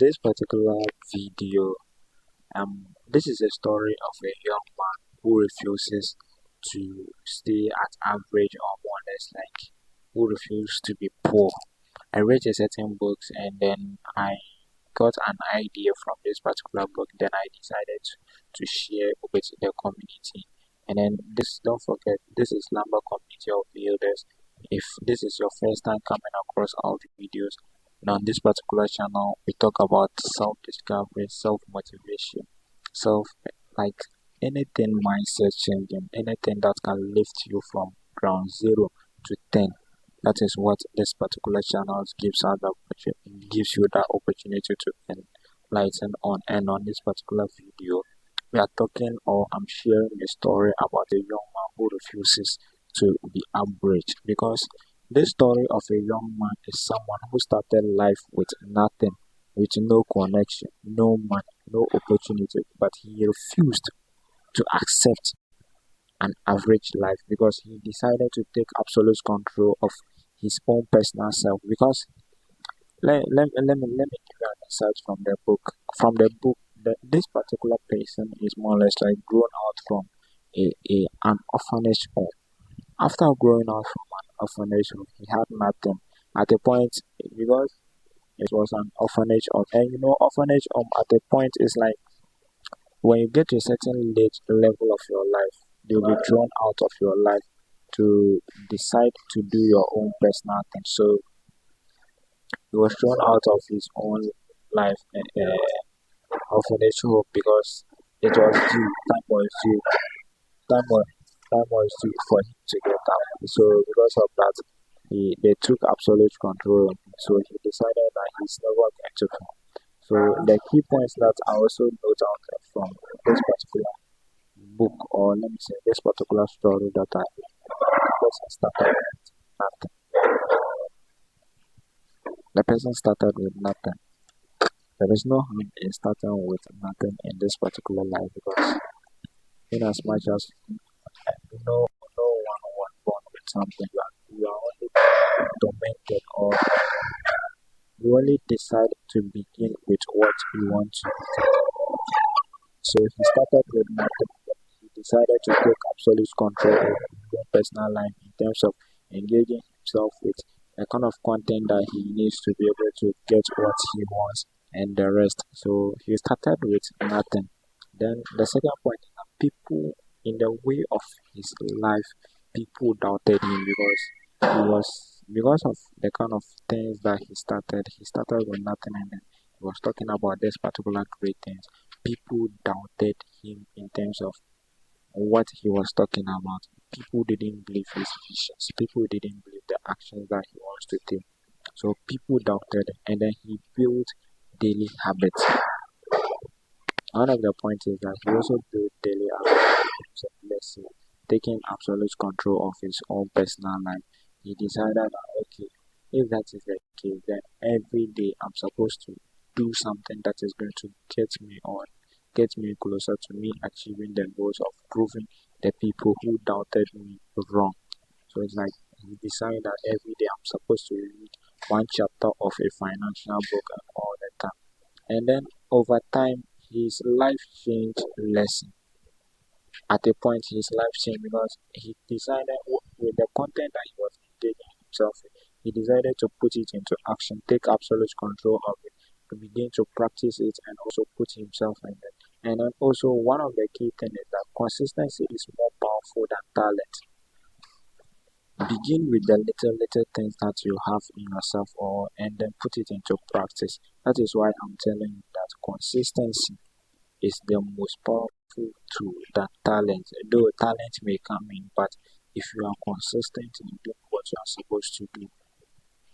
This particular video, this is a story of a young man who refuses to stay at average or more or less like who refuses to be poor. I read a certain books and then I got an idea from this particular book. Then I decided to share with the community. And then this, don't forget, this is Lamba Community of Builders. If this is your first time coming across our videos, and on this particular channel, we talk about self-discovery, self-motivation, self like anything mindset changing, anything that can lift you from ground zero to 10. That is what this particular channel gives out the gives you that opportunity to enlighten on. And on this particular video, we are talking or I'm sharing a story about a young man who refuses to be average, because this story of a young man is someone who started life with nothing, with no connection, no money, no opportunity, but he refused to accept an average life because he decided to take absolute control of his own personal self. Because let me give you an insight from the book. From the book, this particular person is more or less like grown out from an orphanage home. After growing out from an orphanage home, he had nothing. At a point, because it was an orphanage home, and you know, orphanage home at a point is like when you get to a certain late level of your life, you'll be drawn out of your life to decide to do your own personal thing. So he was thrown out of his own life orphanage home because it was due, time was time was due for him to get out. So because of that, they took absolute control of him. So he decided that he's never going to fall. So the key points that I also note out from this particular book, or let me say this particular story, that I the person started with nothing. The person started with nothing. There is no harm in starting with nothing in this particular life, because in as much as no one was born with something, you are only tormented, or you only decide to begin with what you want to become. So he started with nothing. He decided to take absolute control of his own personal life in terms of engaging himself with the kind of content that he needs to be able to get what he wants and the rest. So he started with nothing. Then the second point is that people in the way of his life, people doubted him because he was because of the kind of things that he started. He started with nothing and then he was talking about this particular great things. People doubted him in terms of what he was talking about. People didn't believe his visions. People didn't believe the actions that he wants to take. So people doubted him, and then he built daily habits. One of the points is that he also built daily habits of blessing, taking absolute control of his own personal life. He decided that okay, if that is the case, then every day I'm supposed to do something that is going to get me closer to me achieving the goals of proving the people who doubted me wrong. So it's like he decided that every day I'm supposed to read one chapter of a financial book and all the time. And then over time, his life changed lesson. At a point, his life changed because he decided with the content that he was engaging himself in, he decided to put it into action, take absolute control of it, to begin to practice it, and also put himself in it. And then also one of the key things is that consistency is more powerful than talent. Begin with the little things that you have in yourself, or and then put it into practice. That is why I'm telling you that consistency is the most powerful tool than talent. Though talent may come in, but if you are consistent in doing what you are supposed to do,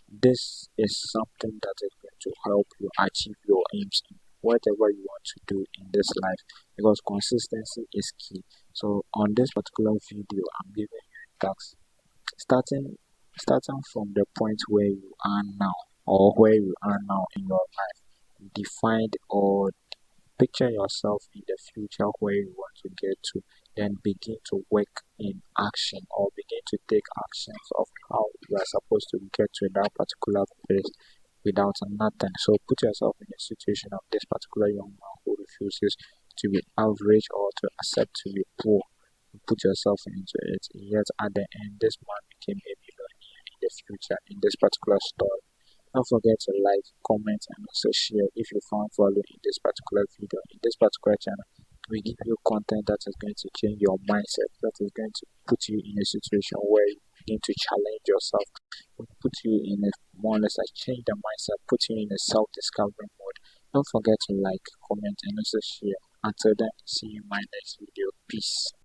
this is something that is going to help you achieve your aims in whatever you want to do in this life, because consistency is key. So on this particular video, I'm giving you a task, starting starting from the point where you are now, or where you are now in your life. Define or picture yourself in the future where you want to get to, then begin to work in action, or begin to take actions of how you are supposed to get to that particular place without nothing. So put yourself in the situation of this particular young man who refuses to be average or to accept to be poor. Put yourself into it. Yet at the end, this man became a millionaire in the future in this particular story. Don't forget to like, comment, and also share if you found value in this particular video. In this particular channel, we give you content that is going to change your mindset, that is going to put you in a situation where you begin to challenge yourself, put you in a more or less like change the mindset, put you in a self-discovery mode. Don't forget to like, comment, and also share. Until then, see you in my next video. Peace.